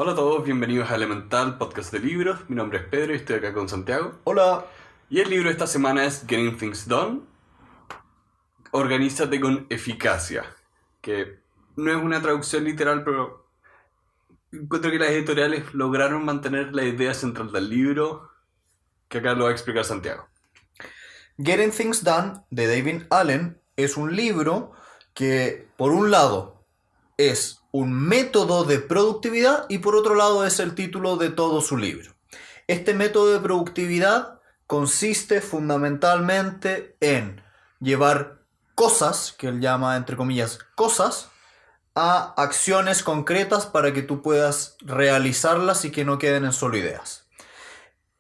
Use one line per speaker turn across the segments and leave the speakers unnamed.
Hola a todos, bienvenidos a Elemental, podcast de libros. Mi nombre es Pedro y estoy acá con Santiago.
Hola.
Y el libro de esta semana es Getting Things Done. Organízate con eficacia. Que no es una traducción literal, pero encuentro que las editoriales lograron mantener la idea central del libro, que acá lo va a explicar Santiago.
Getting Things Done de David Allen es un libro que, por un lado, es un método de productividad y por otro lado es el título de todo su libro. Este método de productividad consiste fundamentalmente en llevar cosas, que él llama entre comillas cosas, a acciones concretas para que tú puedas realizarlas y que no queden en solo ideas.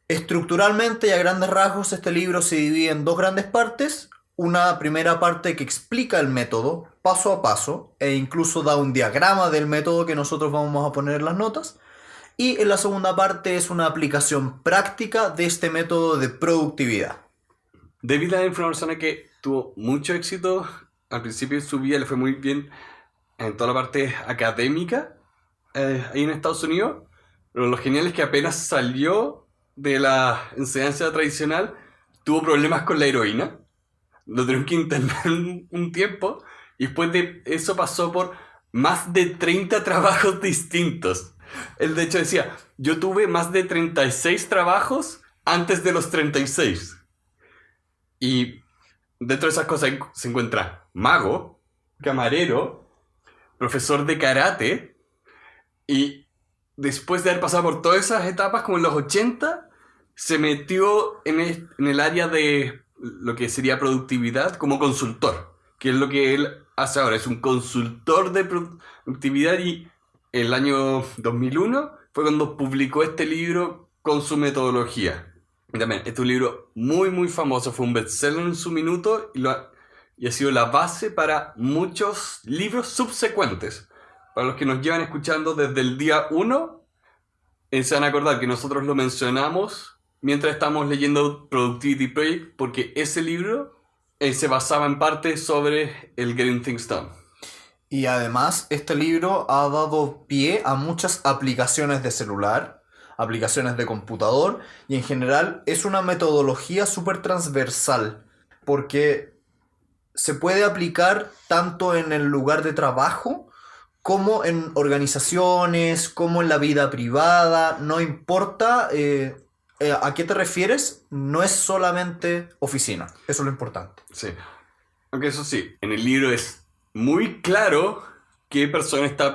Estructuralmente y a grandes rasgos este libro se divide en dos grandes partes. Una primera parte que explica el método paso a paso e incluso da un diagrama del método que nosotros vamos a poner en las notas. Y en la segunda parte es una aplicación práctica de este método de productividad.
David Allen fue una persona que tuvo mucho éxito. Al principio de su vida le fue muy bien en toda la parte académica ahí en Estados Unidos. Pero lo genial es que apenas salió de la enseñanza tradicional, tuvo problemas con la heroína. Lo tuvieron que internar un tiempo y después de eso pasó por más de 30 trabajos distintos. Él de hecho decía, yo tuve más de 36 trabajos antes de los 36. Y dentro de esas cosas se encuentra mago, camarero, profesor de karate. Y después de haber pasado por todas esas etapas, como en los 80, se metió en el área de lo que sería productividad como consultor, que es lo que él hace ahora, es un consultor de productividad. Y el año 2001 fue cuando publicó este libro con su metodología. Y también, este es un libro muy muy famoso, fue un bestseller en su minuto y ha sido la base para muchos libros subsecuentes. Para los que nos llevan escuchando desde el día 1, se van a acordar que nosotros lo mencionamos mientras estamos leyendo Productivity Project, porque ese libro se basaba en parte sobre el Getting Things Done.
Y además este libro ha dado pie a muchas aplicaciones de celular, aplicaciones de computador, y en general es una metodología súper transversal, porque se puede aplicar tanto en el lugar de trabajo como en organizaciones, como en la vida privada, no importa a qué te refieres, no es solamente oficina, eso es lo importante.
Sí. Aunque eso sí, en el libro es muy claro qué persona está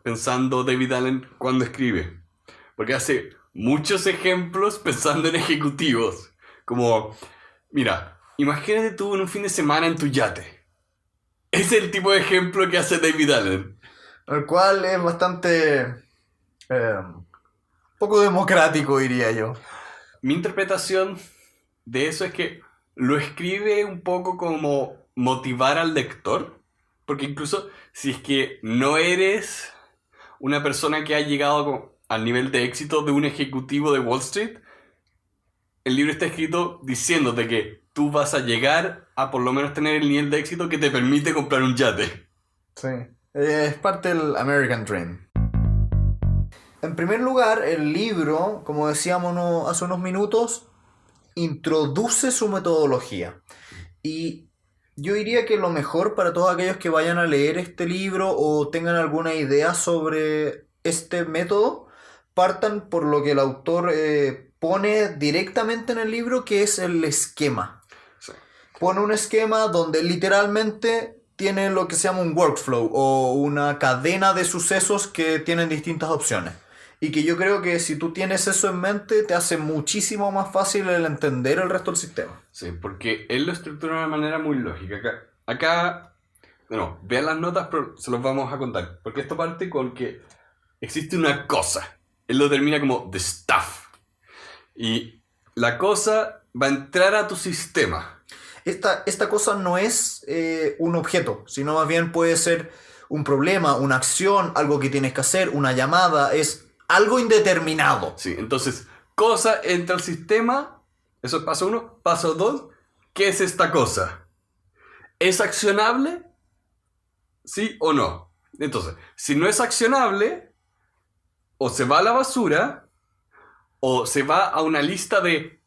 pensando David Allen cuando escribe. Porque hace muchos ejemplos pensando en ejecutivos. Como, mira, imagínate tú en un fin de semana en tu yate. Ese es el tipo de ejemplo que hace David Allen.
El cual es bastante poco democrático, diría yo.
Mi interpretación de eso es que lo escribe un poco como motivar al lector. Porque incluso si es que no eres una persona que ha llegado al nivel de éxito de un ejecutivo de Wall Street, el libro está escrito diciéndote que tú vas a llegar a por lo menos tener el nivel de éxito que te permite comprar un yate.
Sí, es parte del American Dream. En primer lugar, el libro, como decíamos hace unos minutos, introduce su metodología. Y yo diría que lo mejor para todos aquellos que vayan a leer este libro o tengan alguna idea sobre este método, partan por lo que el autor pone directamente en el libro, que es el esquema.
Sí.
Pone un esquema donde literalmente tiene lo que se llama un workflow o una cadena de sucesos que tienen distintas opciones. Y que yo creo que si tú tienes eso en mente, te hace muchísimo más fácil el entender el resto del sistema.
Sí, porque él lo estructura de una manera muy lógica. Acá, bueno, vean las notas, pero se los vamos a contar. Porque esto parte con que existe una cosa. Él lo termina como the stuff. Y la cosa va a entrar a tu sistema.
Esta cosa no es un objeto, sino más bien puede ser un problema, una acción, algo que tienes que hacer, una llamada, es algo indeterminado.
Sí, entonces, cosa entra al sistema, eso es paso 1. Paso 2, ¿qué es esta cosa? ¿Es accionable? ¿Sí o no? Entonces, si no es accionable, o se va a la basura, o se va a una lista de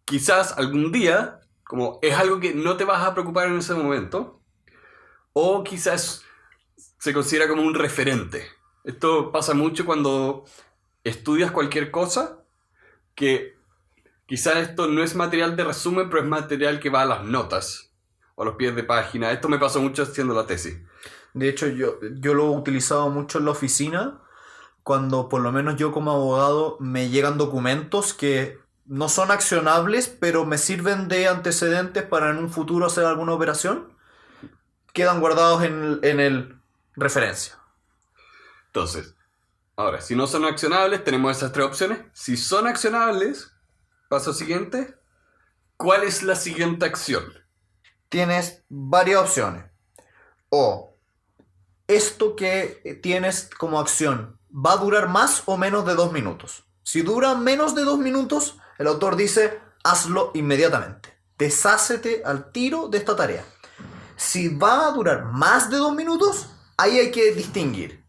quizás algún día, como es algo que no te vas a preocupar en ese momento, o quizás se considera como un referente. Esto pasa mucho cuando estudias cualquier cosa, que quizás esto no es material de resumen, pero es material que va a las notas o a los pies de página. Esto me pasó mucho haciendo la tesis.
De hecho, yo lo he utilizado mucho en la oficina, cuando por lo menos yo como abogado me llegan documentos que no son accionables, pero me sirven de antecedentes para en un futuro hacer alguna operación, quedan guardados en el referencia.
Entonces, ahora, si no son accionables, tenemos esas tres opciones. Si son accionables, paso siguiente, ¿cuál es la siguiente acción?
Tienes varias opciones. O esto que tienes como acción va a durar más o menos de 2 minutos. Si dura menos de 2 minutos, el autor dice, hazlo inmediatamente. Deshácete al tiro de esta tarea. Si va a durar más de 2 minutos, ahí hay que distinguir.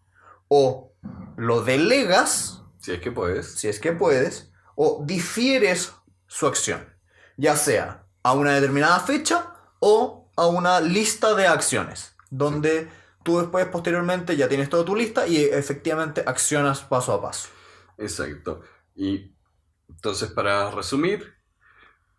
O lo delegas,
Si es que puedes.
si es que puedes, o difieres su acción, ya sea a una determinada fecha o a una lista de acciones, donde tú después posteriormente ya tienes toda tu lista y efectivamente accionas paso a paso.
Exacto. Y entonces, para resumir,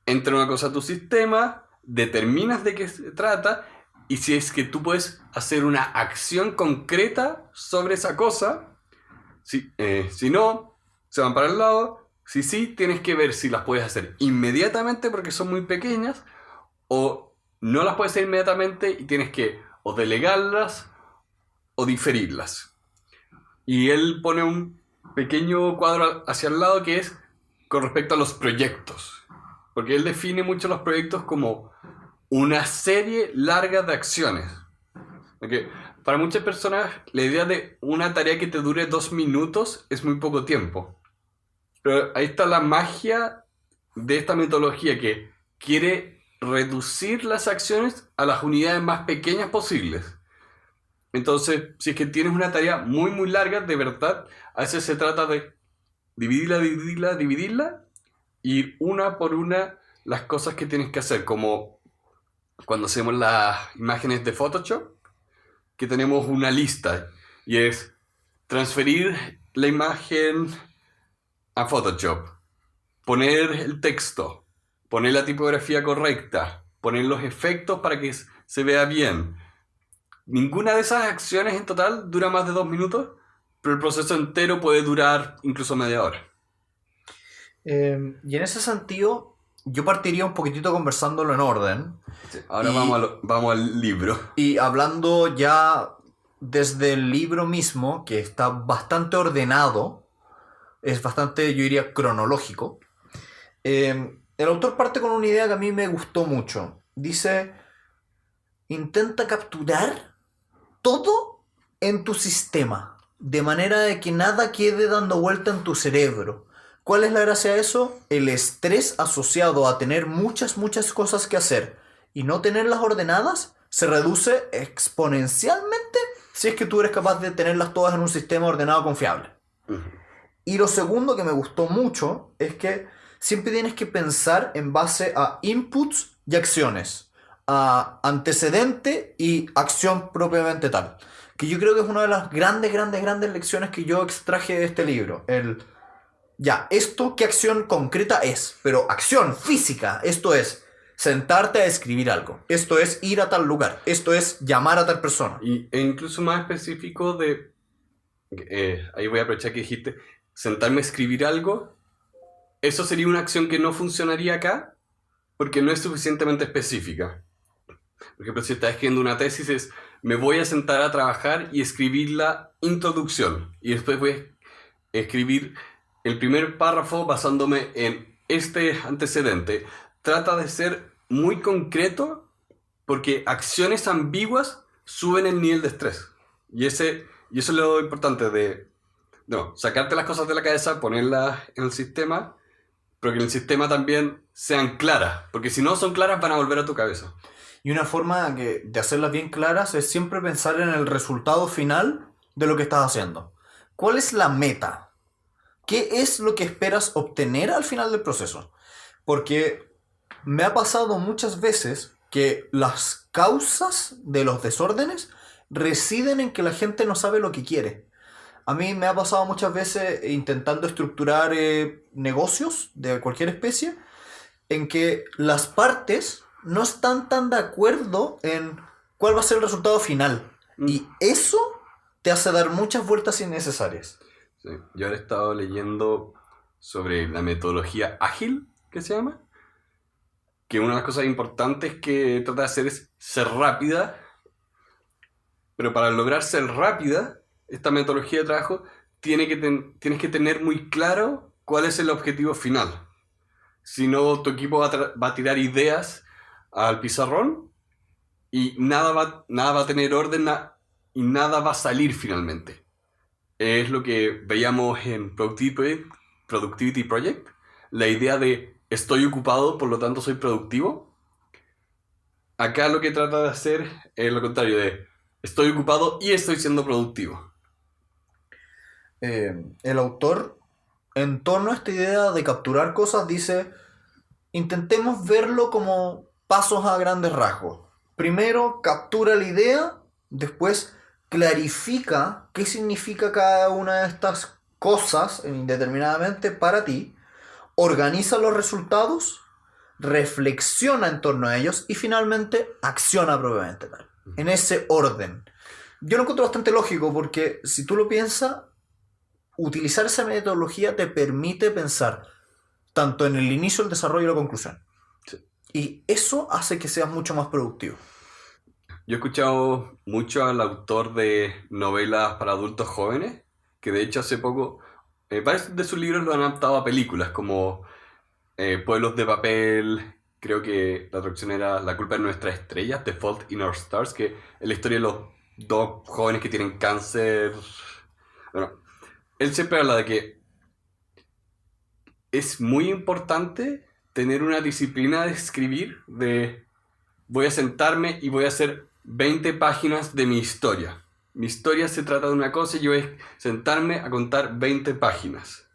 entra una cosa a tu sistema, determinas de qué se trata, y si es que tú puedes hacer una acción concreta sobre esa cosa, si no, se van para el lado. Si sí, tienes que ver si las puedes hacer inmediatamente porque son muy pequeñas, o no las puedes hacer inmediatamente y tienes que o delegarlas o diferirlas. Y él pone un pequeño cuadro hacia el lado que es con respecto a los proyectos. Porque él define mucho los proyectos como una serie larga de acciones. Porque para muchas personas la idea de una tarea que te dure 2 minutos es muy poco tiempo. Pero ahí está la magia de esta metodología que quiere reducir las acciones a las unidades más pequeñas posibles. Entonces, si es que tienes una tarea muy muy larga, de verdad, a veces se trata de dividirla y una por una las cosas que tienes que hacer, como cuando hacemos las imágenes de Photoshop, que tenemos una lista y es transferir la imagen a Photoshop, poner el texto, poner la tipografía correcta, poner los efectos para que se vea bien. Ninguna de esas acciones en total dura más de 2 minutos, pero el proceso entero puede durar incluso media hora.
Y en ese sentido, yo partiría un poquitito conversándolo en orden.
Sí, ahora vamos al libro.
Y hablando ya desde el libro mismo, que está bastante ordenado, es bastante, yo diría, cronológico. El autor parte con una idea que a mí me gustó mucho. Dice, intenta capturar todo en tu sistema, de manera de que nada quede dando vuelta en tu cerebro. ¿Cuál es la gracia de eso? El estrés asociado a tener muchas cosas que hacer y no tenerlas ordenadas se reduce exponencialmente si es que tú eres capaz de tenerlas todas en un sistema ordenado confiable.
Uh-huh.
Y lo segundo que me gustó mucho es que siempre tienes que pensar en base a inputs y acciones, a antecedente y acción propiamente tal. Que yo creo que es una de las grandes lecciones que yo extraje de este libro. Ya, esto qué acción concreta es, pero acción física, esto es sentarte a escribir algo, esto es ir a tal lugar, esto es llamar a tal persona.
E incluso más específico de... ahí voy a aprovechar que dijiste, sentarme a escribir algo, eso sería una acción que no funcionaría acá porque no es suficientemente específica. Por ejemplo, si estás escribiendo una tesis es, me voy a sentar a trabajar y escribir la introducción y después voy a escribir el primer párrafo basándome en este antecedente. Trata de ser muy concreto porque acciones ambiguas suben el nivel de estrés. Y eso es lo importante de sacarte las cosas de la cabeza, ponerlas en el sistema, pero que en el sistema también sean claras, porque si no son claras van a volver a tu cabeza.
Y una forma de hacerlas bien claras es siempre pensar en el resultado final de lo que estás haciendo. ¿Cuál es la meta? ¿qué es lo que esperas obtener al final del proceso? Porque me ha pasado muchas veces que las causas de los desórdenes residen en que la gente no sabe lo que quiere. A mí me ha pasado muchas veces intentando estructurar negocios de cualquier especie, en que las partes no están tan de acuerdo en cuál va a ser el resultado final. Y eso te hace dar muchas vueltas innecesarias.
Sí. Yo ahora he estado leyendo sobre la metodología ágil, que se llama, que una de las cosas importantes que trata de hacer es ser rápida, pero para lograr ser rápida, esta metodología de trabajo tienes que tener muy claro cuál es el objetivo final. Si no, tu equipo va a tirar ideas al pizarrón y nada va a tener orden y nada va a salir finalmente. Es lo que veíamos en Productivity Project, la idea de estoy ocupado, por lo tanto soy productivo. Acá lo que trata de hacer es lo contrario, de estoy ocupado y estoy siendo productivo.
El autor, en torno a esta idea de capturar cosas, dice: intentemos verlo como pasos a grandes rasgos. Primero, captura la idea, después clarifica qué significa cada una de estas cosas indeterminadamente para ti, organiza los resultados, reflexiona en torno a ellos y finalmente acciona propiamente tal. En ese orden. Yo lo encuentro bastante lógico porque si tú lo piensas, utilizar esa metodología te permite pensar tanto en el inicio, el desarrollo y la conclusión.
Sí.
Y eso hace que seas mucho más productivo.
Yo he escuchado mucho al autor de novelas para adultos jóvenes, que de hecho hace poco varios de sus libros lo han adaptado a películas, como Pueblos de Papel, creo que la traducción era La culpa de nuestras estrellas, The Fault in Our Stars, que es la historia de los dos jóvenes que tienen cáncer. Bueno, él siempre habla de que es muy importante tener una disciplina de escribir, de voy a sentarme y voy a hacer 20 páginas de mi historia. Mi historia se trata de una cosa y yo voy a sentarme a contar 20 páginas.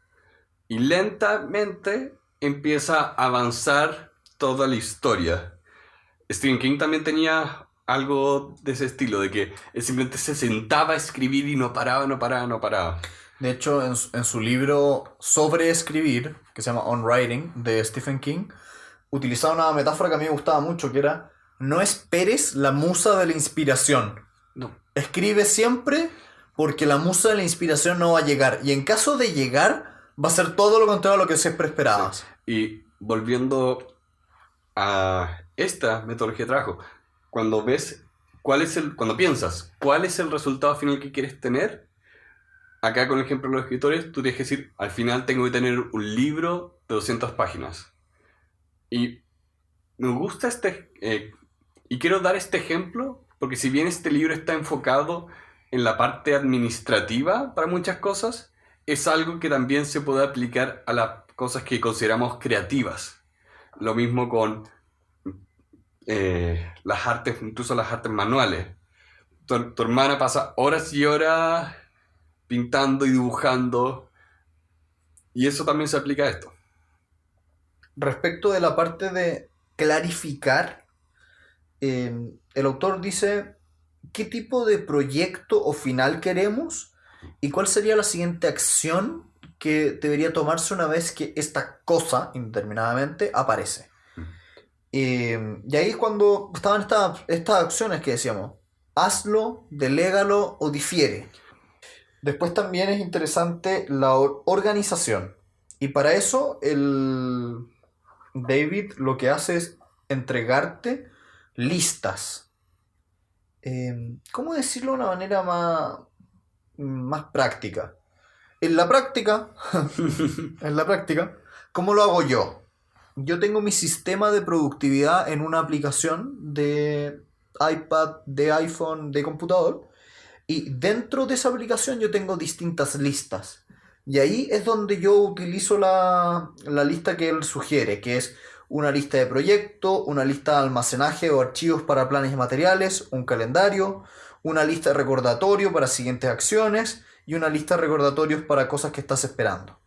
Y lentamente empieza a avanzar toda la historia. Stephen King también tenía algo de ese estilo, de que él simplemente se sentaba a escribir y no paraba.
De hecho, en su libro sobre escribir, que se llama On Writing, de Stephen King, utilizaba una metáfora que a mí me gustaba mucho, que era: no esperes la musa de la inspiración.
No.
Escribe siempre porque la musa de la inspiración no va a llegar. Y en caso de llegar, va a ser todo lo contrario a lo que siempre esperabas.
Sí. Y volviendo a esta metodología de trabajo, cuando piensas cuál es el resultado final que quieres tener, acá con el ejemplo de los escritores, tú tienes que decir, al final tengo que tener un libro de 200 páginas. Y me gusta y quiero dar este ejemplo, porque si bien este libro está enfocado en la parte administrativa para muchas cosas, es algo que también se puede aplicar a las cosas que consideramos creativas. Lo mismo con las artes, incluso las artes manuales. Tu hermana pasa horas y horas pintando y dibujando, y eso también se aplica a esto.
Respecto de la parte de clarificar, el autor dice qué tipo de proyecto o final queremos y cuál sería la siguiente acción que debería tomarse una vez que esta cosa, indeterminadamente, aparece. Y ahí es cuando estaban estas acciones que decíamos: hazlo, delégalo o difiere. Después también es interesante la organización. Y para eso el David lo que hace es entregarte listas. ¿Cómo decirlo de una manera más práctica? En la práctica, ¿cómo lo hago yo? Yo tengo mi sistema de productividad en una aplicación de iPad, de iPhone, de computador. Y dentro de esa aplicación yo tengo distintas listas. Y ahí es donde yo utilizo la lista que él sugiere, que es una lista de proyecto, una lista de almacenaje o archivos para planes y materiales, un calendario, una lista de recordatorio para siguientes acciones y una lista de recordatorios para cosas que estás esperando.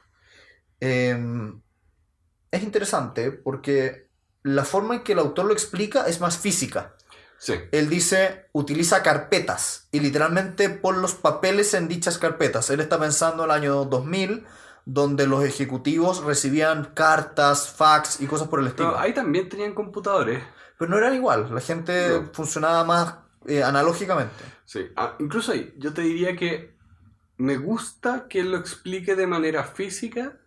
Es interesante porque la forma en que el autor lo explica es más física.
Sí.
Él dice, utiliza carpetas y literalmente pon los papeles en dichas carpetas. Él está pensando en el año 2000, donde los ejecutivos recibían cartas, fax y cosas por el estilo.
Pero ahí también tenían computadores.
Pero no eran igual, la gente
No.
funcionaba más analógicamente.
Sí. Incluso ahí, yo te diría que me gusta que él lo explique de manera física,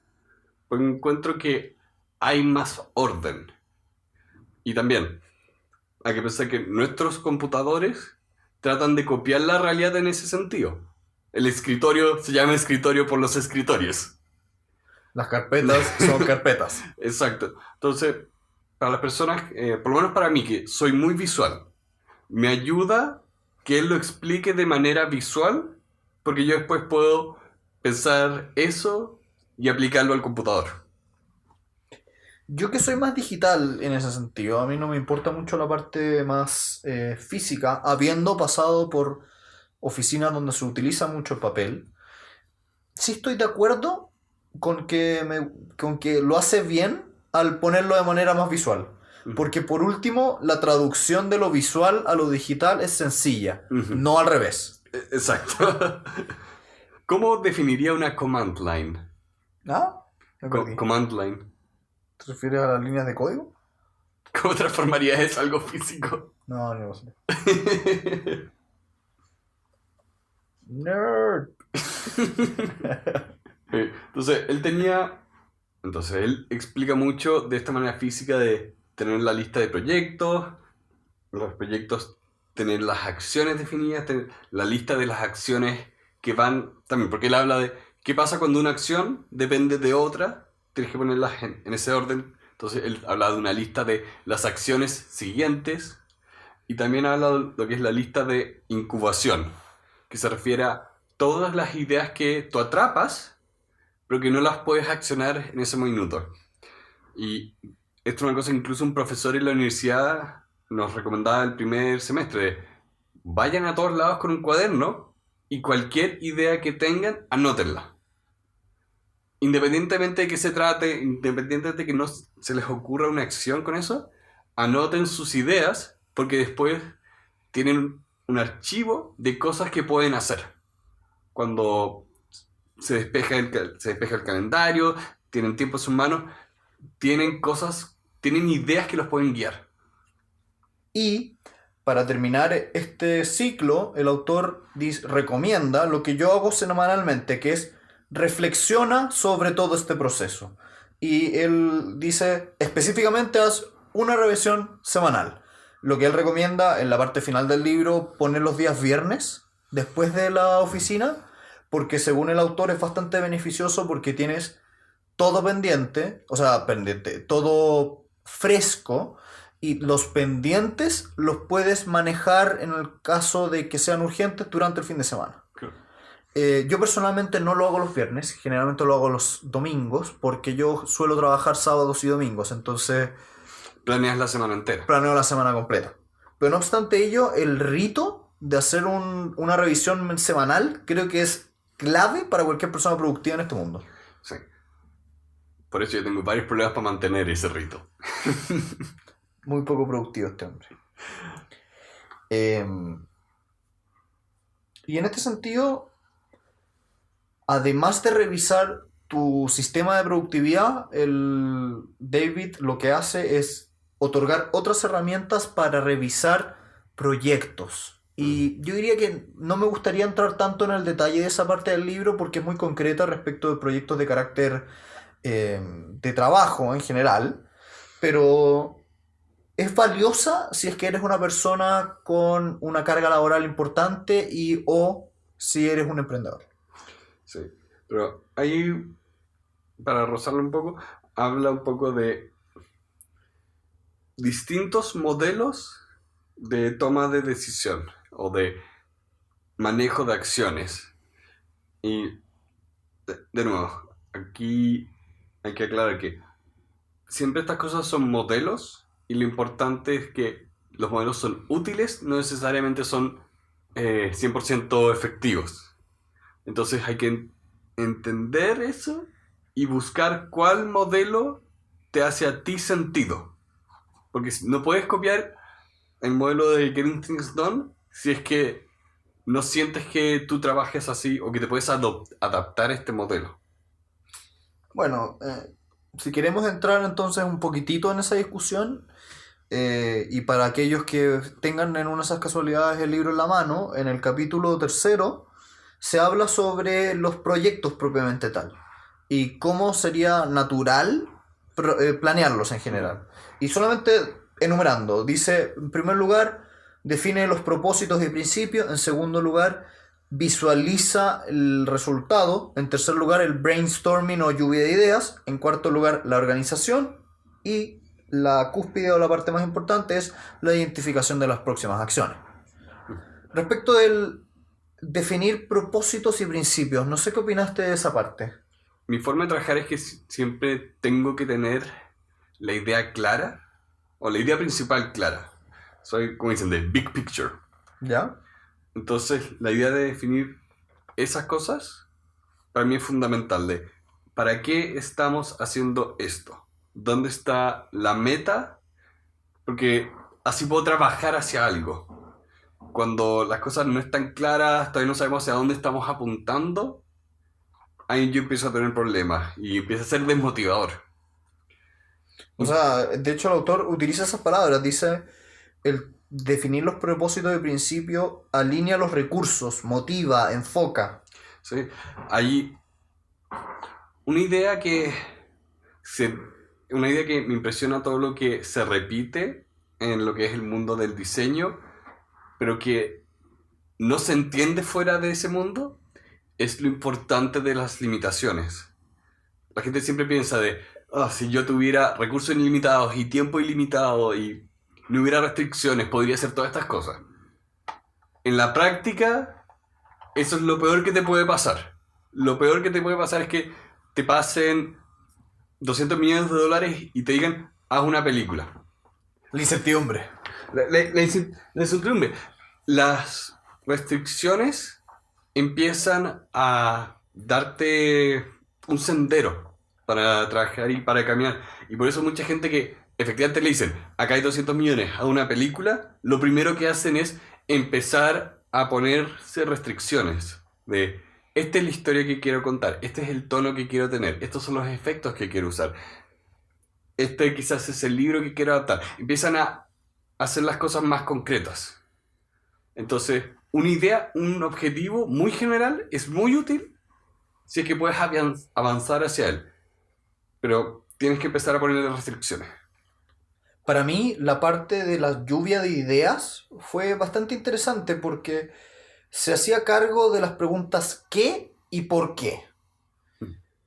porque encuentro que hay más orden. Y también, hay que pensar que nuestros computadores tratan de copiar la realidad en ese sentido. El escritorio se llama escritorio por los escritorios.
Las carpetas son carpetas.
Exacto. Entonces, para las personas, por lo menos para mí, que soy muy visual, me ayuda que él lo explique de manera visual, porque yo después puedo pensar eso y aplicarlo al computador.
Yo que soy más digital en ese sentido, a mí no me importa mucho la parte más física, habiendo pasado por oficinas donde se utiliza mucho el papel. Sí estoy de acuerdo con que lo hace bien al ponerlo de manera más visual. Porque por último, la traducción de lo visual a lo digital es sencilla, no al revés.
Exacto. ¿Cómo definiría una command line?
¿Ah? Me perdí.
Command line.
¿Te refieres a las líneas de código?
¿Cómo transformaría eso en algo físico?
No, no lo sé. Nerd.
Entonces, él explica mucho de esta manera física de tener la lista de proyectos, los proyectos, tener las acciones definidas, tener la lista de las acciones que van también, porque él habla de qué pasa cuando una acción depende de otra, tienes que ponerlas en ese orden. Entonces, él habla de una lista de las acciones siguientes y también habla de lo que es la lista de incubación, que se refiere a todas las ideas que tú atrapas, pero que no las puedes accionar en ese minuto. Y esto es una cosa que incluso un profesor en la universidad nos recomendaba el primer semestre. Vayan a todos lados con un cuaderno y cualquier idea que tengan, anótenla. Independientemente de que se trate, independientemente de que no se les ocurra una acción con eso, anoten sus ideas porque después tienen un archivo de cosas que pueden hacer. Cuando se despeja el calendario, tienen tiempo en sus manos, tienen ideas que los pueden guiar.
Y para terminar este ciclo, el autor recomienda lo que yo hago semanalmente, que es reflexiona sobre todo este proceso. Y él dice específicamente haz una revisión semanal. Lo que él recomienda en la parte final del libro, poner los días viernes después de la oficina, porque según el autor es bastante beneficioso porque tienes todo pendiente, todo fresco, y los pendientes los puedes manejar en el caso de que sean urgentes durante el fin de semana.
Claro.
Yo personalmente no lo hago los viernes, generalmente lo hago los domingos, porque yo suelo trabajar sábados y domingos, entonces
Planeas la semana entera.
planeo la semana completa. Pero no obstante ello, el rito de hacer una revisión semanal creo que es clave para cualquier persona productiva en este mundo.
Sí. Por eso yo tengo varios problemas para mantener ese rito.
Muy poco productivo este hombre. Y en este sentido, además de revisar tu sistema de productividad, el David lo que hace es otorgar otras herramientas para revisar proyectos. Y yo diría que no me gustaría entrar tanto en el detalle de esa parte del libro porque es muy concreta respecto de proyectos de carácter de trabajo en general, pero es valiosa si es que eres una persona con una carga laboral importante o si eres un emprendedor.
Sí. Pero ahí, para rozarlo un poco, habla un poco de distintos modelos de toma de decisión o de manejo de acciones. Y, de nuevo, aquí hay que aclarar que siempre estas cosas son modelos y lo importante es que los modelos son útiles, no necesariamente son 100% efectivos. Entonces hay que entender eso y buscar cuál modelo te hace a ti sentido. Porque no puedes copiar el modelo de Getting Things Done si es que no sientes que tú trabajes así o que te puedes adaptar a este modelo.
Bueno, si queremos entrar entonces un poquitito en esa discusión, y para aquellos que tengan en una de esas casualidades el libro en la mano, en el capítulo 3 se habla sobre los proyectos propiamente tal y cómo sería natural planearlos en general. Y solamente enumerando, dice, en primer lugar, define los propósitos y principios. En segundo lugar, visualiza el resultado. En tercer lugar, el brainstorming o lluvia de ideas. En cuarto lugar, la organización. Y la cúspide o la parte más importante es la identificación de las próximas acciones. Respecto del definir propósitos y principios, no sé qué opinaste de esa parte.
Mi forma de trabajar es que siempre tengo que tener la idea clara o la idea principal clara. Soy, como dicen, de big picture.
¿Ya?
Entonces, la idea de definir esas cosas para mí es fundamental. De ¿para qué estamos haciendo esto? ¿Dónde está la meta? Porque así puedo trabajar hacia algo. Cuando las cosas no están claras, todavía no sabemos hacia dónde estamos apuntando, ahí yo empiezo a tener problemas y empieza a ser desmotivador.
O sea, de hecho el autor utiliza esas palabras, dice, el definir los propósitos de principio alinea los recursos, motiva, enfoca.
¿Sí? Hay una idea una idea que me impresiona todo lo que se repite en lo que es el mundo del diseño, pero que no se entiende fuera de ese mundo, es lo importante de las limitaciones. La gente siempre piensa de, si yo tuviera recursos ilimitados y tiempo ilimitado y no hubiera restricciones, podría hacer todas estas cosas. En la práctica, eso es lo peor que te puede pasar. Lo peor que te puede pasar es que te pasen $200 millones y te digan, haz una película.
La incertidumbre.
La incertidumbre. Las restricciones empiezan a darte un sendero para trabajar y para caminar. Y por eso mucha gente que efectivamente le dicen, acá hay 200 millones a una película, lo primero que hacen es empezar a ponerse restricciones de, esta es la historia que quiero contar, este es el tono que quiero tener, estos son los efectos que quiero usar, este quizás es el libro que quiero adaptar. Empiezan a hacer las cosas más concretas. Entonces, una idea, un objetivo muy general es muy útil si es que puedes avanzar hacia él. Pero tienes que empezar a ponerle restricciones.
Para mí, la parte de la lluvia de ideas fue bastante interesante porque se hacía cargo de las preguntas ¿qué y por qué?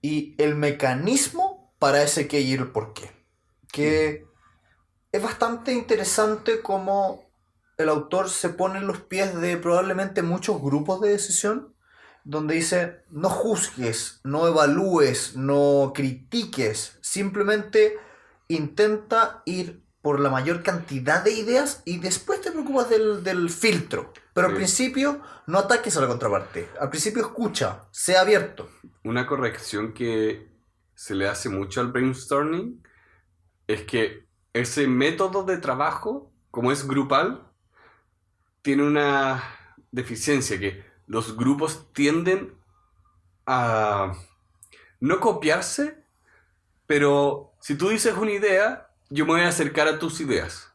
Y el mecanismo para ese qué y el por qué. Que es bastante interesante cómo el autor se pone en los pies de probablemente muchos grupos de decisión, donde dice, no juzgues, no evalúes, no critiques, simplemente intenta ir por la mayor cantidad de ideas y después te preocupas del filtro. Pero al principio no ataques a la contraparte, al principio escucha, sea abierto.
Una corrección que se le hace mucho al brainstorming es que ese método de trabajo, como es grupal, tiene una deficiencia que los grupos tienden a no copiarse, pero si tú dices una idea, yo me voy a acercar a tus ideas.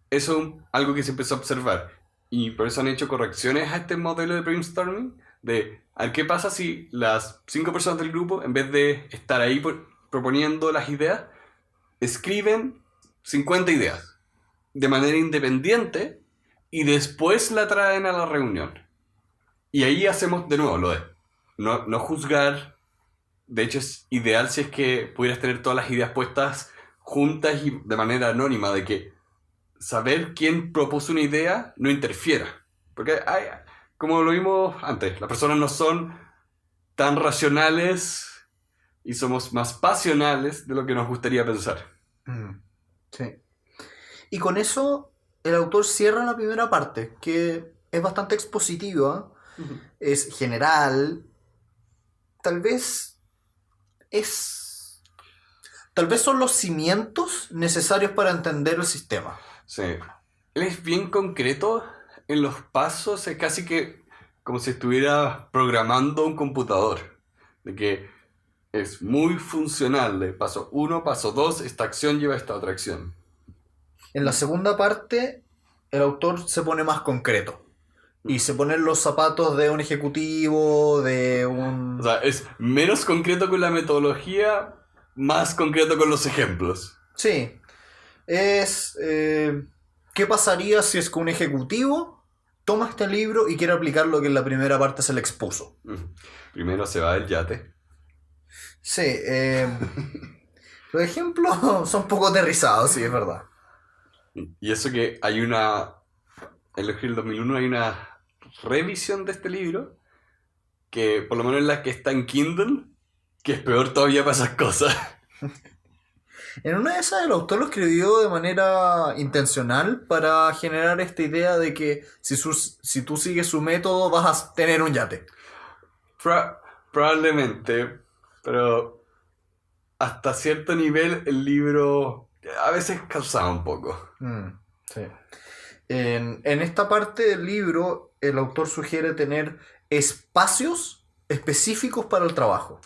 Eso es algo que se empezó a observar. Y por eso han hecho correcciones a este modelo de brainstorming, de a ver qué pasa si las 5 personas del grupo, en vez de estar ahí proponiendo las ideas, escriben 50 ideas de manera independiente y después la traen a la reunión. Y ahí hacemos de nuevo lo de no juzgar. De hecho, es ideal si es que pudieras tener todas las ideas puestas juntas y de manera anónima, de que saber quién propuso una idea no interfiera. Porque como lo vimos antes, las personas no son tan racionales y somos más pasionales de lo que nos gustaría pensar.
Sí. Y con eso el autor cierra la primera parte, que es bastante expositiva, es general, tal vez Tal vez son los cimientos necesarios para entender el sistema.
Sí. Él es bien concreto en los pasos, es casi que como si estuviera programando un computador. De que es muy funcional. De paso 1, paso 2, esta acción lleva a esta otra acción.
En la segunda parte, el autor se pone más concreto. Y se ponen los zapatos de un ejecutivo, de un...
O sea, es menos concreto con la metodología, más concreto con los ejemplos.
Sí. ¿Qué pasaría si es que un ejecutivo toma este libro y quiere aplicar lo que en la primera parte se le expuso?
Primero se va del yate.
Sí. Los ejemplos son poco aterrizados, sí, es verdad.
Y eso que hay una... En el 2001 hay una revisión de este libro, que por lo menos la que está en Kindle, que es peor todavía para esas cosas.
En una de esas el autor lo escribió de manera intencional para generar esta idea de que si tú sigues su método vas a tener un yate.
Probablemente, pero hasta cierto nivel el libro a veces causaba un poco.
Sí. En esta parte del libro el autor sugiere tener espacios específicos para el trabajo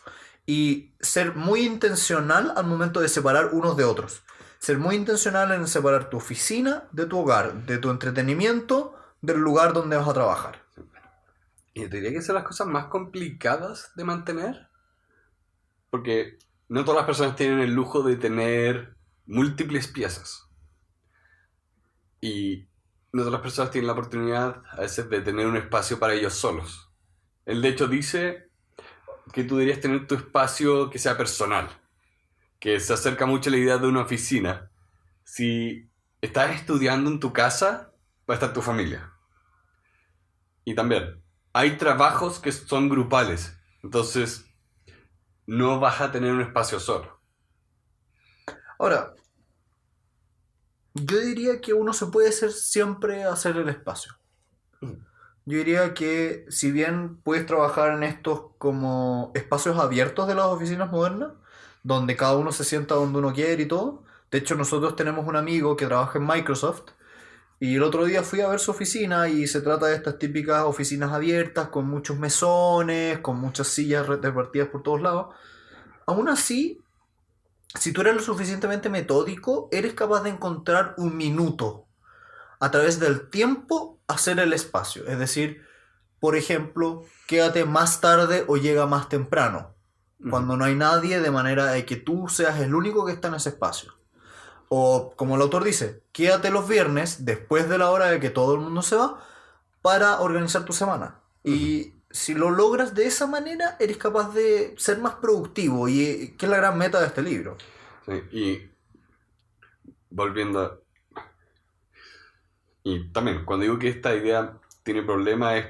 y ser muy intencional al momento de separar unos de otros. Ser muy intencional en separar tu oficina de tu hogar, de tu entretenimiento del lugar donde vas a trabajar.
Y te diría que son las cosas más complicadas de mantener, porque no todas las personas tienen el lujo de tener múltiples piezas. Y no todas las personas tienen la oportunidad a veces de tener un espacio para ellos solos. Él de hecho dice que tú deberías tener tu espacio que sea personal, que se acerca mucho a la idea de una oficina. Si estás estudiando en tu casa, va a estar tu familia. Y también, hay trabajos que son grupales, entonces no vas a tener un espacio solo.
Ahora, yo diría que uno se puede siempre hacer el espacio. Yo diría que si bien puedes trabajar en estos como espacios abiertos de las oficinas modernas, donde cada uno se sienta donde uno quiere y todo. De hecho, nosotros tenemos un amigo que trabaja en Microsoft y el otro día fui a ver su oficina y se trata de estas típicas oficinas abiertas con muchos mesones, con muchas sillas repartidas por todos lados. Aún así, si tú eres lo suficientemente metódico, eres capaz de encontrar un minuto a través del tiempo hacer el espacio. Es decir, por ejemplo, quédate más tarde o llega más temprano, cuando no hay nadie, de manera de que tú seas el único que está en ese espacio. O, como el autor dice, quédate los viernes después de la hora de que todo el mundo se va para organizar tu semana. Y si lo logras de esa manera, eres capaz de ser más productivo, y que es la gran meta de este libro.
Sí, y volviendo... Y también, cuando digo que esta idea tiene problemas,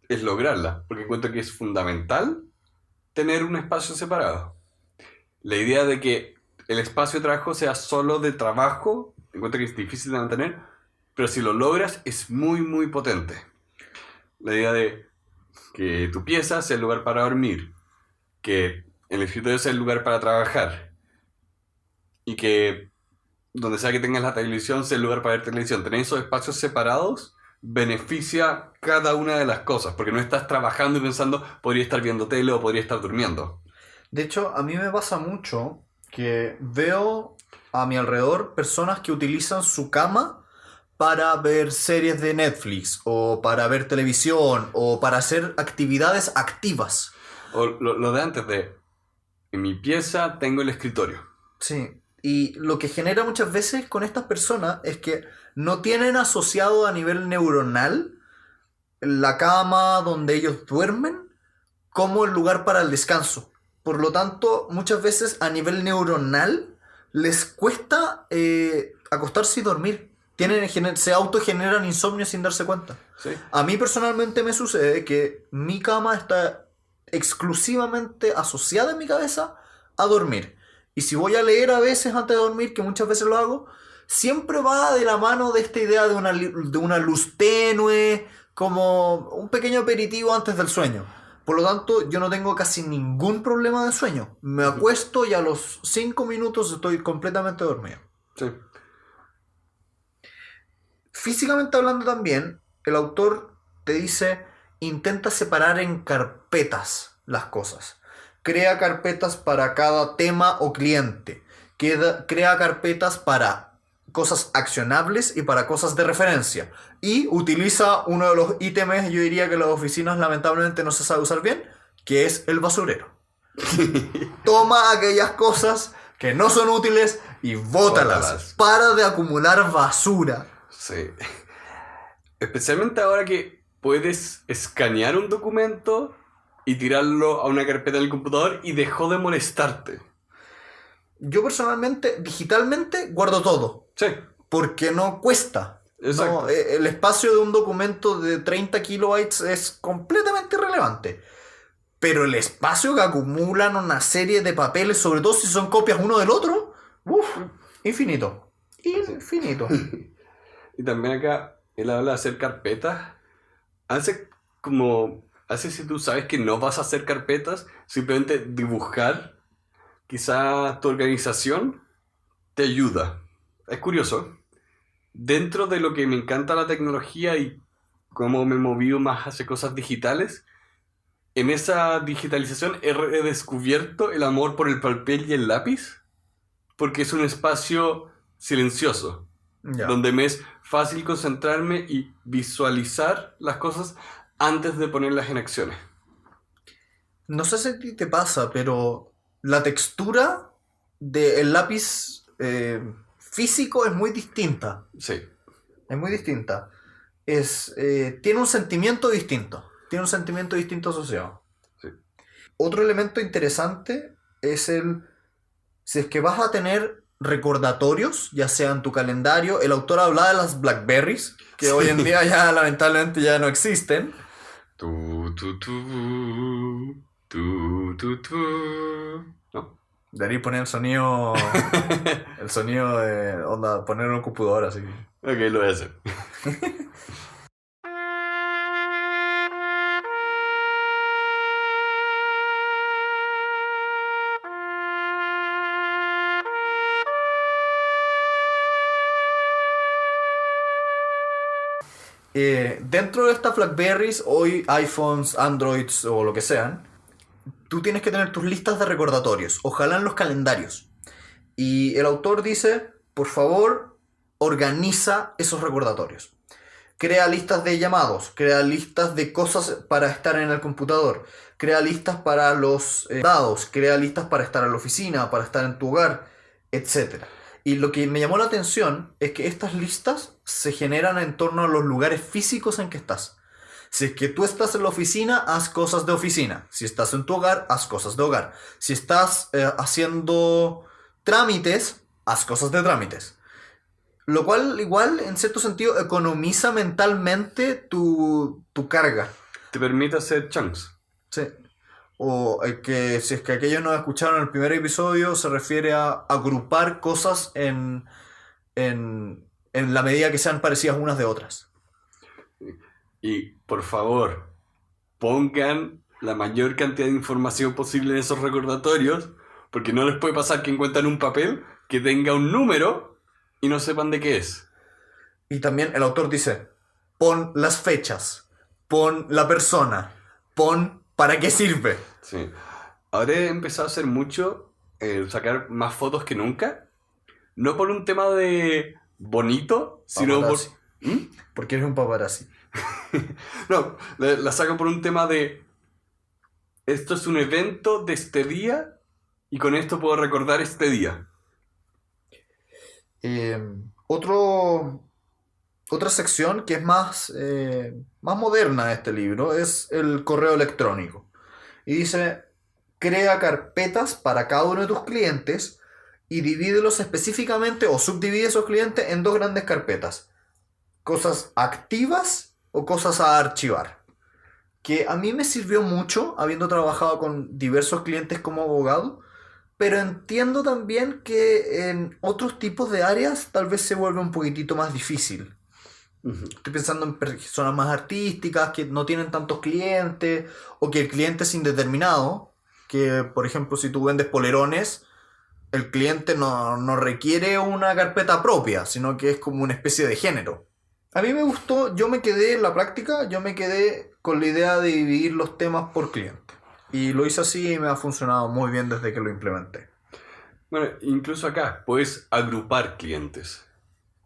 es lograrla, porque encuentro que es fundamental tener un espacio separado. La idea de que el espacio de trabajo sea solo de trabajo, encuentro que es difícil de mantener, pero si lo logras es muy, muy potente. La idea de que tu pieza sea el lugar para dormir, que el escritorio sea el lugar para trabajar, y que donde sea que tengas la televisión sea el lugar para ver televisión. Tener esos espacios separados beneficia cada una de las cosas, porque no estás trabajando y pensando, podría estar viendo tele o podría estar durmiendo.
De hecho, a mí me pasa mucho que veo a mi alrededor personas que utilizan su cama para ver series de Netflix, o para ver televisión, o para hacer actividades activas.
O lo de antes de, en mi pieza tengo el escritorio.
Sí, y lo que genera muchas veces con estas personas es que no tienen asociado a nivel neuronal la cama donde ellos duermen como el lugar para el descanso. Por lo tanto, muchas veces a nivel neuronal les cuesta acostarse y dormir. Se autogeneran insomnio sin darse cuenta.
¿Sí?
A mí personalmente me sucede que mi cama está exclusivamente asociada en mi cabeza a dormir. Y si voy a leer a veces antes de dormir, que muchas veces lo hago, siempre va de la mano de esta idea de una luz tenue, como un pequeño aperitivo antes del sueño. Por lo tanto, yo no tengo casi ningún problema de sueño. Me acuesto y a los 5 minutos estoy completamente dormido.
Sí.
Físicamente hablando también, el autor te dice, intenta separar en carpetas las cosas. Crea carpetas para cada tema o cliente. Crea carpetas para cosas accionables y para cosas de referencia. Y utiliza uno de los ítems, yo diría que las oficinas lamentablemente no se sabe usar bien, que es el basurero. Toma aquellas cosas que no son útiles y bótalas. Para de acumular basura.
Sí. Especialmente ahora que puedes escanear un documento y tirarlo a una carpeta en el computador y dejó de molestarte.
Yo personalmente, digitalmente, guardo todo.
Sí.
Porque no cuesta.
Exacto.
No, el espacio de un documento de 30 kilobytes es completamente irrelevante. Pero el espacio que acumulan una serie de papeles, sobre todo si son copias uno del otro, infinito. Infinito.
Y también acá él habla de hacer carpetas. Hace si tú sabes que no vas a hacer carpetas, simplemente dibujar quizá tu organización te ayuda. Es curioso. Dentro de lo que me encanta la tecnología y cómo me he movido más hacia cosas digitales, en esa digitalización he redescubierto el amor por el papel y el lápiz, porque es un espacio silencioso,
Ya.
donde me es fácil concentrarme y visualizar las cosas antes de ponerlas en acciones.
No sé si a ti te pasa, pero la textura del lápiz físico es muy distinta.
Sí.
Es muy distinta. Tiene un sentimiento distinto. Tiene un sentimiento distinto asociado.
Sí.
Otro elemento interesante es si es que vas a tener recordatorios, ya sea en tu calendario. El autor habla de las Blackberries, que hoy en día ya lamentablemente ya no existen.
¿No?
Debería poner el sonido de onda, poner en un computador así.
Ok, lo voy a hacer.
Dentro de estas Blackberries, hoy iPhones, Androids o lo que sean, tú tienes que tener tus listas de recordatorios, ojalá en los calendarios. Y el autor dice, por favor, organiza esos recordatorios. Crea listas de llamados, crea listas de cosas para estar en el computador, crea listas para los dados, crea listas para estar en la oficina, para estar en tu hogar, etc. Y lo que me llamó la atención es que estas listas se generan en torno a los lugares físicos en que estás. Si es que tú estás en la oficina, haz cosas de oficina. Si estás en tu hogar, haz cosas de hogar. Si estás haciendo trámites, haz cosas de trámites. Lo cual, igual, en cierto sentido, economiza mentalmente tu carga.
Te permite hacer chunks.
Sí. O que si es que aquellos no escucharon el primer episodio, se refiere a agrupar cosas en la medida que sean parecidas unas de otras.
Y, por favor, pongan la mayor cantidad de información posible en esos recordatorios, porque no les puede pasar que encuentren un papel que tenga un número y no sepan de qué es.
Y también el autor dice, pon las fechas, pon la persona, pon para qué sirve.
Sí. Ahora he empezado a hacer mucho, sacar más fotos que nunca. No por un tema de bonito, sino por...
Paparazzi. Porque eres un paparazzi.
No, la saco por un tema de... Esto es un evento de este día y con esto puedo recordar este día.
Otra sección que es más moderna de este libro es el correo electrónico. Y dice, crea carpetas para cada uno de tus clientes y divídelos específicamente o subdivide esos clientes en dos grandes carpetas. Cosas activas o cosas a archivar. Que a mí me sirvió mucho habiendo trabajado con diversos clientes como abogado, pero entiendo también que en otros tipos de áreas tal vez se vuelve un poquitito más difícil.
Ujú.
Estoy pensando en personas más artísticas que no tienen tantos clientes o que el cliente es indeterminado, que por ejemplo si tú vendes polerones, el cliente no requiere una carpeta propia, sino que es como una especie de género. A mí me gustó, yo me quedé en la práctica, yo me quedé con la idea de dividir los temas por cliente. Y lo hice así y me ha funcionado muy bien desde que lo implementé.
Bueno, incluso acá puedes agrupar clientes,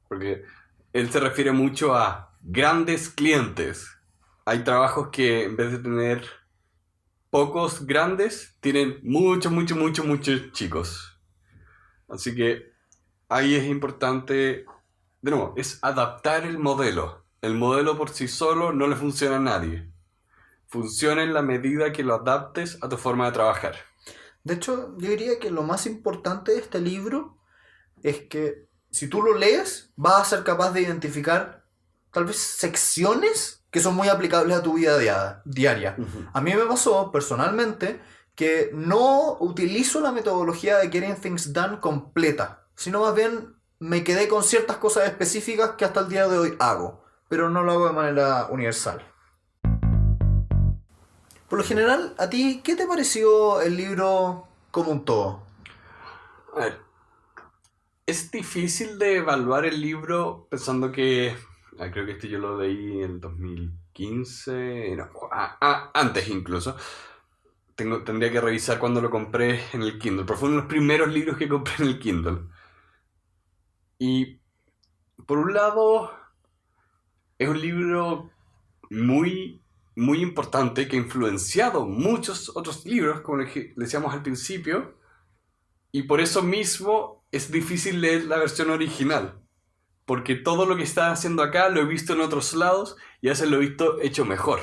porque él se refiere mucho a grandes clientes. Hay trabajos que en vez de tener pocos grandes, tienen muchos chicos. Así que ahí es importante, de nuevo, es adaptar el modelo. El modelo por sí solo no le funciona a nadie. Funciona en la medida que lo adaptes a tu forma de trabajar.
De hecho, yo diría que lo más importante de este libro es que si tú lo lees, vas a ser capaz de identificar tal vez secciones que son muy aplicables a tu vida diaria.
Ujú.
A mí me pasó personalmente que no utilizo la metodología de Getting Things Done completa, sino más bien me quedé con ciertas cosas específicas que hasta el día de hoy hago, pero no lo hago de manera universal. Por lo general, ¿a ti qué te pareció el libro como un todo?
A ver, es difícil de evaluar el libro pensando que... creo que este yo lo leí en el 2015, no, antes incluso. Tendría que revisar cuando lo compré en el Kindle, pero fue uno de los primeros libros que compré en el Kindle. Y por un lado, es un libro muy importante que ha influenciado muchos otros libros, como le decíamos al principio, y por eso mismo es difícil leer la versión original, porque todo lo que está haciendo acá lo he visto en otros lados y a veces lo he visto hecho mejor.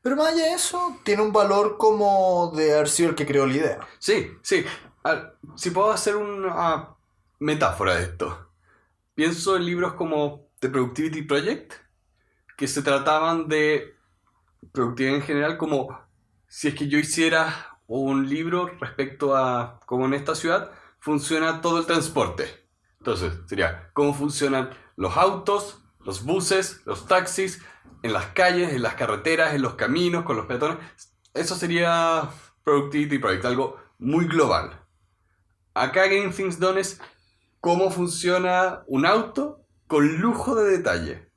Pero más allá de eso, tiene un valor como de haber sido el que creó la idea.
Sí, sí. Si puedo hacer una metáfora de esto. Pienso en libros como The Productivity Project, que se trataban de productividad en general, como si es que yo hiciera un libro respecto a cómo en esta ciudad funciona todo el transporte. Entonces, sería cómo funcionan los autos, los buses, los taxis, en las calles, en las carreteras, en los caminos, con los peatones. Eso sería Productivity Project, algo muy global. Acá Getting Things Done es cómo funciona un auto con lujo de detalle.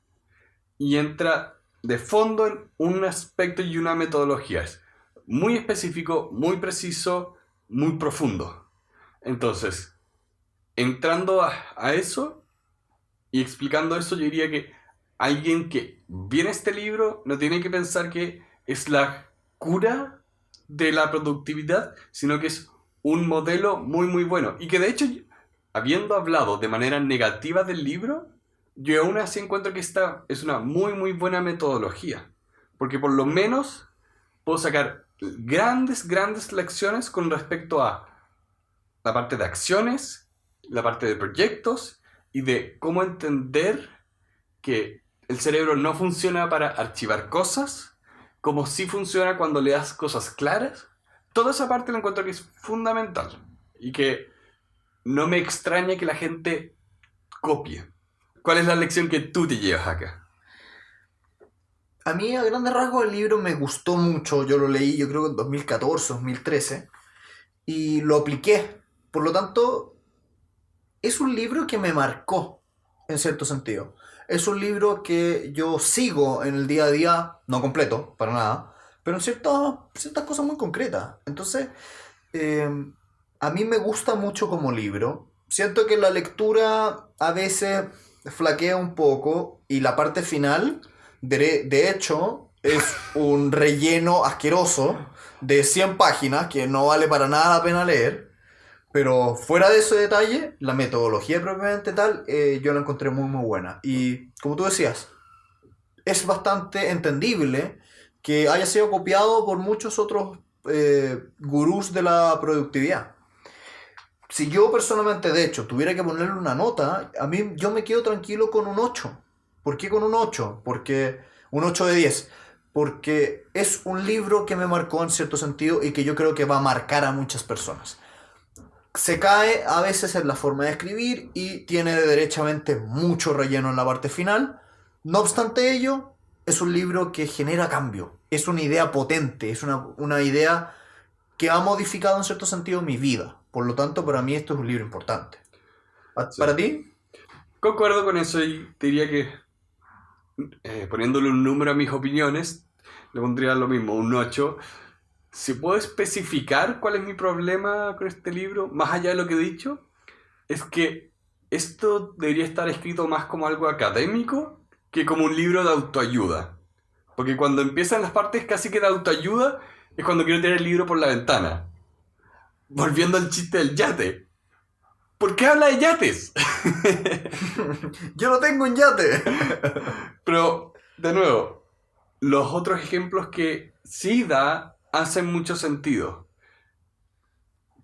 Y entra de fondo en un aspecto y una metodología. Es muy específico, muy preciso, muy profundo. Entonces, entrando a eso y explicando eso, yo diría que alguien que viene a este libro no tiene que pensar que es la cura de la productividad, sino que es un modelo muy bueno. Y que de hecho, habiendo hablado de manera negativa del libro, yo aún así encuentro que esta es una muy buena metodología. Porque por lo menos puedo sacar grandes lecciones con respecto a la parte de acciones, la parte de proyectos y de cómo entender que el cerebro no funciona para archivar cosas, como sí funciona cuando le das cosas claras. Toda esa parte la encuentro que es fundamental y que no me extraña que la gente copie. ¿Cuál es la lección que tú te llevas acá?
A mí, a grandes rasgos, el libro me gustó mucho. Yo lo leí, yo creo que en 2014, 2013, y lo apliqué. Por lo tanto, es un libro que me marcó, en cierto sentido. Es un libro que yo sigo en el día a día, no completo, para nada, pero en ciertas cosas muy concretas. Entonces, eh, a mí me gusta mucho como libro. Siento que la lectura a veces flaquea un poco y la parte final, de hecho, es un relleno asqueroso de 100 páginas que no vale para nada la pena leer. Pero fuera de ese detalle, la metodología propiamente tal, yo la encontré muy buena. Y como tú decías, es bastante entendible que haya sido copiado por muchos otros gurús de la productividad. Si yo personalmente, de hecho, tuviera que ponerle una nota, a mí yo me quedo tranquilo con un 8. ¿Por qué con un 8? Porque un 8 de 10. Porque es un libro que me marcó en cierto sentido y que yo creo que va a marcar a muchas personas. Se cae a veces en la forma de escribir y tiene derechamente mucho relleno en la parte final, No obstante ello, es un libro que genera cambio. Es una idea potente, es una idea que ha modificado en cierto sentido mi vida. Por lo tanto, para mí esto es un libro importante.
Sí.
¿Para ti?
Concuerdo con eso y diría que poniéndole un número a mis opiniones, le pondría lo mismo, un 8. Si puedo especificar cuál es mi problema con este libro, más allá de lo que he dicho, es que esto debería estar escrito más como algo académico que como un libro de autoayuda. Porque cuando empiezan las partes casi que de autoayuda, es cuando quiero tirar el libro por la ventana. Volviendo al chiste del yate. ¿Por qué habla de yates?
Yo no tengo un yate.
Pero, de nuevo, los otros ejemplos que sí da hacen mucho sentido.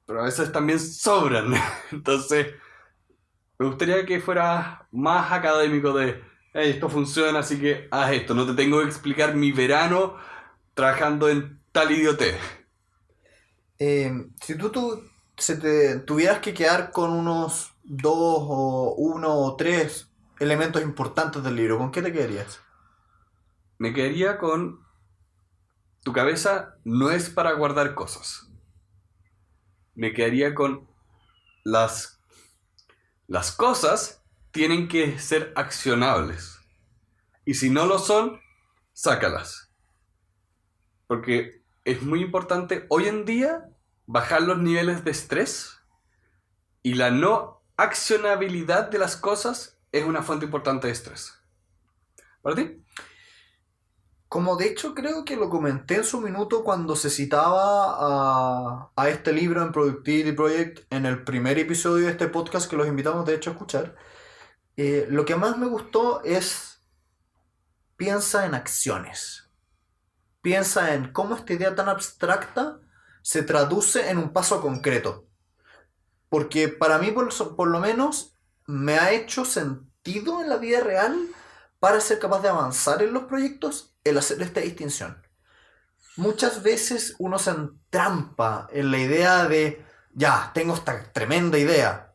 Pero a veces también sobran. Entonces, me gustaría que fuera más académico de, hey, esto funciona, así que haz esto. No te tengo que explicar mi verano trabajando en tal idiotez.
Si se te tuvieras que quedar con unos 2 o 1 o 3 elementos importantes del libro, ¿con qué te quedarías?
Me quedaría con tu cabeza no es para guardar cosas. Me quedaría con las cosas tienen que ser accionables. Y si no lo son, sácalas. Porque es muy importante hoy en día bajar los niveles de estrés y la no accionabilidad de las cosas es una fuente importante de estrés. ¿Para ti?
Como de hecho creo que lo comenté en su minuto cuando se citaba a este libro en Productivity Project en el primer episodio de este podcast que los invitamos de hecho a escuchar, lo que más me gustó es piensa en acciones. Piensa en cómo esta idea tan abstracta se traduce en un paso concreto. Porque para mí, por lo menos, me ha hecho sentido en la vida real para ser capaz de avanzar en los proyectos el hacer esta distinción. Muchas veces uno se entrampa en la idea de, ya, tengo esta tremenda idea,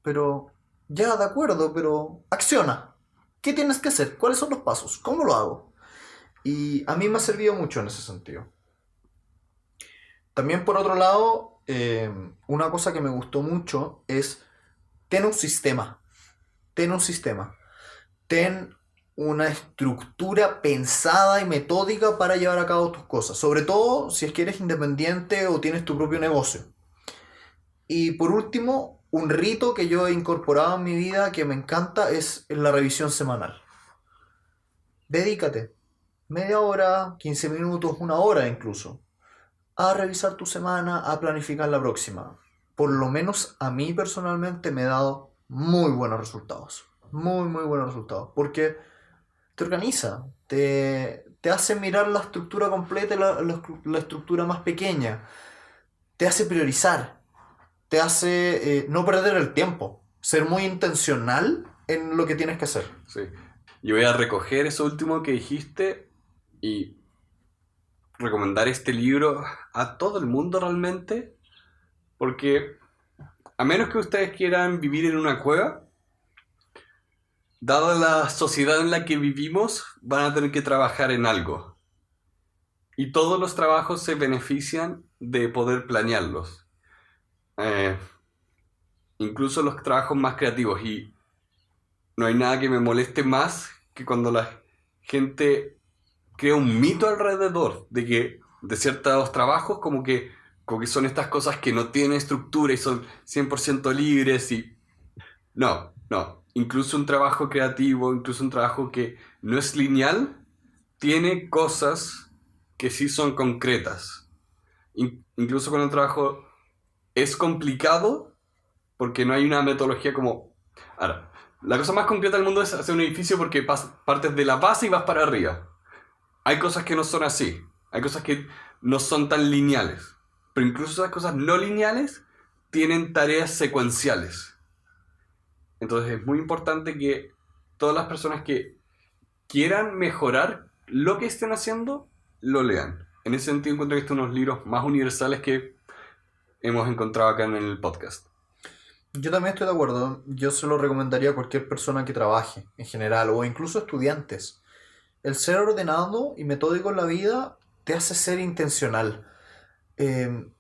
pero, ya, de acuerdo, pero acciona. ¿Qué tienes que hacer? ¿Cuáles son los pasos? ¿Cómo lo hago? Y a mí me ha servido mucho en ese sentido. También por otro lado, una cosa que me gustó mucho es ten un sistema. Ten un sistema. Ten una estructura pensada y metódica para llevar a cabo tus cosas. Sobre todo si es que eres independiente o tienes tu propio negocio. Y por último, un rito que yo he incorporado en mi vida que me encanta es la revisión semanal. Dedícate media hora, 15 minutos, 1 hora incluso, a revisar tu semana, a planificar la próxima. Por lo menos a mí personalmente me ha dado muy buenos resultados. Muy, muy buenos resultados. Porque te organiza, te hace mirar la estructura completa y la estructura más pequeña. Te hace priorizar. Te hace no perder el tiempo. Ser muy intencional en lo que tienes que hacer.
Sí. Yo voy a recoger eso último que dijiste y recomendar este libro a todo el mundo realmente, porque a menos que ustedes quieran vivir en una cueva, dada la sociedad en la que vivimos, van a tener que trabajar en algo. Y todos los trabajos se benefician de poder planearlos. Incluso los trabajos más creativos. Y no hay nada que me moleste más que cuando la gente crea un mito alrededor de que de ciertos trabajos como que son estas cosas que no tienen estructura y son 100% libres y... No. Incluso un trabajo creativo, incluso un trabajo que no es lineal, tiene cosas que sí son concretas. Incluso cuando un trabajo es complicado, porque no hay una metodología como... Ahora, la cosa más concreta del mundo es hacer un edificio porque partes de la base y vas para arriba. Hay cosas que no son así. Hay cosas que no son tan lineales. Pero incluso esas cosas no lineales tienen tareas secuenciales. Entonces es muy importante que todas las personas que quieran mejorar lo que estén haciendo, lo lean. En ese sentido encuentro que estos son unos libros más universales que hemos encontrado acá en el podcast.
Yo también estoy de acuerdo. Yo se lo recomendaría a cualquier persona que trabaje en general o incluso estudiantes. El ser ordenado y metódico en la vida te hace ser intencional. Eh,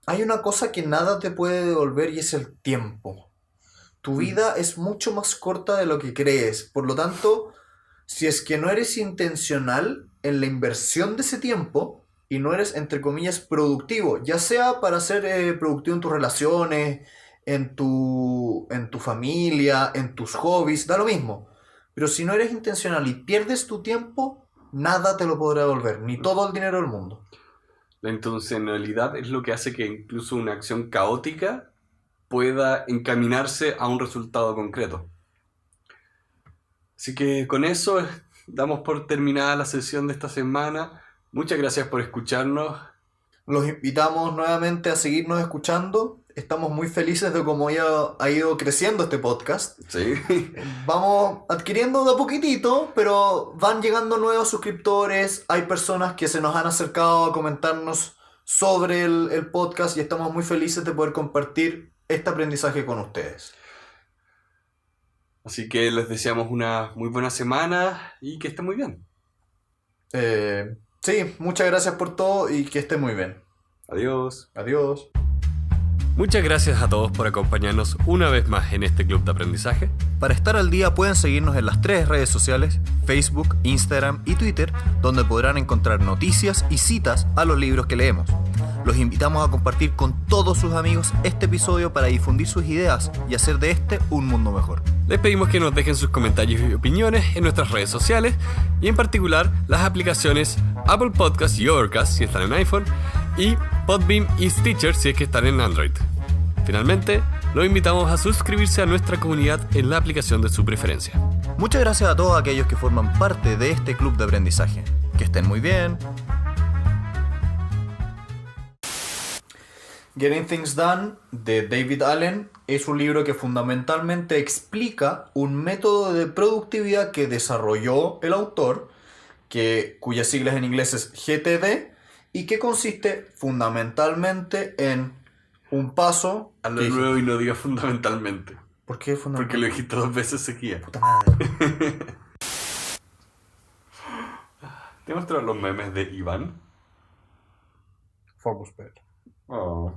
Hay una cosa que nada te puede devolver y es el tiempo. Tu
Mm.
vida es mucho más corta de lo que crees. Por lo tanto, si es que no eres intencional en la inversión de ese tiempo y no eres, entre comillas, productivo, ya sea para ser productivo en tus relaciones, en tu familia, en tus hobbies, da lo mismo. Pero si no eres intencional y pierdes tu tiempo, nada te lo podrá devolver, ni todo el dinero del mundo.
La intencionalidad es lo que hace que incluso una acción caótica pueda encaminarse a un resultado concreto. Así que con eso damos por terminada la sesión de esta semana. Muchas gracias por escucharnos.
Los invitamos nuevamente a seguirnos escuchando. Estamos muy felices de cómo ha ido creciendo este podcast.
Sí.
Vamos adquiriendo de a poquitito, pero van llegando nuevos suscriptores. Hay personas que se nos han acercado a comentarnos sobre el podcast y estamos muy felices de poder compartir este aprendizaje con ustedes.
Así que les deseamos una muy buena semana y que estén muy bien.
Sí, muchas gracias por todo y que estén muy bien.
Adiós.
Adiós.
Muchas gracias a todos por acompañarnos una vez más en este club de aprendizaje.
Para estar al día pueden seguirnos en las 3 redes sociales, Facebook, Instagram y Twitter, donde podrán encontrar noticias y citas a los libros que leemos. Los invitamos a compartir con todos sus amigos este episodio para difundir sus ideas y hacer de este un mundo mejor.
Les pedimos que nos dejen sus comentarios y opiniones en nuestras redes sociales y en particular las aplicaciones Apple Podcasts y Overcast si están en iPhone y Podbean y Stitcher si es que están en Android. Finalmente, los invitamos a suscribirse a nuestra comunidad en la aplicación de su preferencia.
Muchas gracias a todos aquellos que forman parte de este club de aprendizaje. Que estén muy bien. Getting Things Done de David Allen es un libro que fundamentalmente explica un método de productividad que desarrolló el autor, cuyas siglas en inglés es GTD, y que consiste fundamentalmente en un paso...
Hazlo nuevo y no digas fundamentalmente.
¿Por qué
Porque
fundamentalmente?
lo dijiste 2 veces seguidas.
Puta madre.
¿Te muestro los memes de Iván?
Focus, Pedro.
Oh.